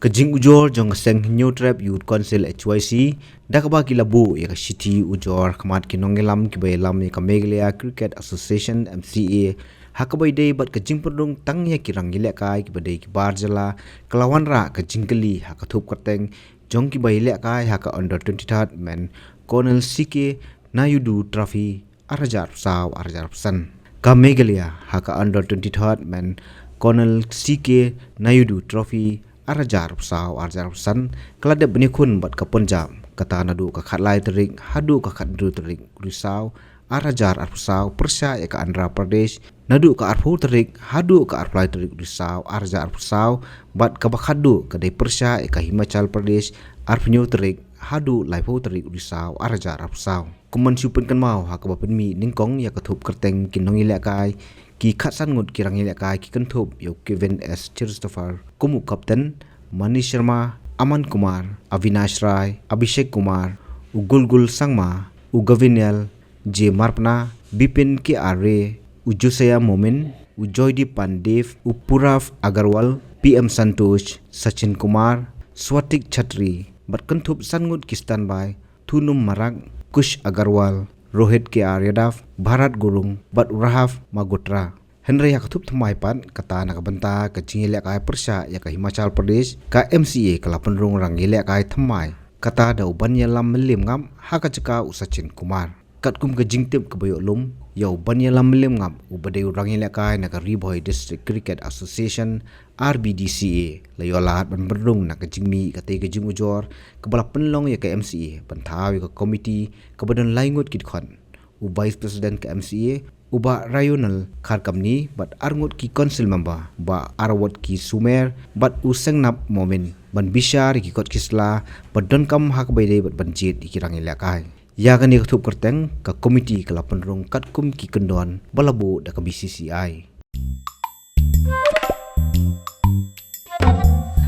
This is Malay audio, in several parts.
Kajing ujor jong seng New Trap Youth Council HYC dakaba kilabu ya city ujor khamat kinongelam kibaylam ya Meghalaya Cricket Association MCA hakabai day bat kajing perdung tangnya kirang gilek kai kibadai kibar jala kelawan ra kajing keli hakathup kateng jong kibailek kai haka under 23 men Colonel CK Nayudu Trophy arajar saw arajar san ka Meghalaya haka under 23 men Colonel CK Nayudu Trophy arajar saw arajar san kelade benikun bat ka Punjab kata nadu ka khatlai terik hadu ka khatdu terik risaw arajar arsaw persya ya ka Andhra Pradesh nadu ka arpu terik hadu ka arplai terik risaw arajar arsaw bat ka bakhadu ka dei persya ya ka Himachal Pradesh arpnyo terik hadu laipo terik risaw arajar arsaw kuman siupen kan mau ha ka bapenmi ningkong ya ka thup kerteng kinong ilek kai ki khatsan ngut kirang ilek kai ki kan thup yo Kevin S Christopher kumu kapten Manish Sharma Aman Kumar Avinash Rai Abhishek Kumar Ugulgul Sangma Ugavinel J Marpna Bipin K Arre Ujusaya Momin Ujoydeep Pandev Upurav Agarwal PM Santosh Sachin Kumar Swatik Chatri Batkantup Sangut Kistan Bai Thunum Marag Kush Agarwal Rohit K R Yadav Bharat Gurung Bat Rahaf Magotra Henry yakathup thamai pan kata nakabanta ka chingilek kai persya ya ka Himachal Pradesh ka MCA kalapan rong rangilek kai thamai kata da ubanya lam melim ngam haka chaka Sachin Kumar katkum ka jingtip ka bayok lum ya ubanya lam melim ngam ubade rangilek kai na ka Riboy District Cricket Association RBDCA layolat ban berdung na ka jingmi ka te ka jing ujor ka bala penlong ya ka MCA pantawi ka committee ka badon laingut kidkhon u vice president ka MCA uba rayonal kharkamni bat arngut ki council member ba arwat ki sumer bat usengnap momen ban bishar ki kot kisla bat don kam hak baide bat banjit ikirang ilakai ya kan ikhup kerteng ka committee kala penrong katkum ki kendon balabu da ka BCCI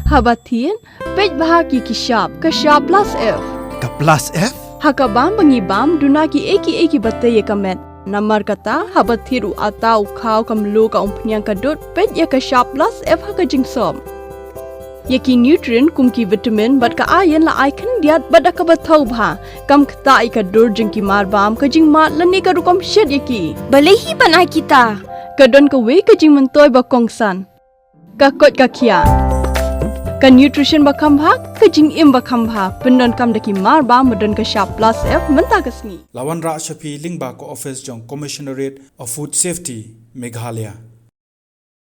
Habatin pej bahaki ki shop ka shop plus F Ka plus F hakabam bangibam dunaki eki bataye kamet Namar kata habat thiru atau kau kamlu ka umpnyang kadut pet ya ka sharp plus F ha ka jingsom. Yaki nutrient kum ki vitamin bat ka iron la icon diat bat ka bathau bha kam kta I ka dur jing ki mar bam ka jing mat lani ka rukom shed yaki. Balehi banai kita. Ka don ka we ka jing mentoy ba kongsan. Ka kot ka kia. Ka nutrition ba kham bha ka jing im ba kham bha pendon kam daki mar bam madon ka sharp plus F menta kasni. Lawan Ra Shafi Lingba ko office jong Commissionerate of Food Safety Meghalaya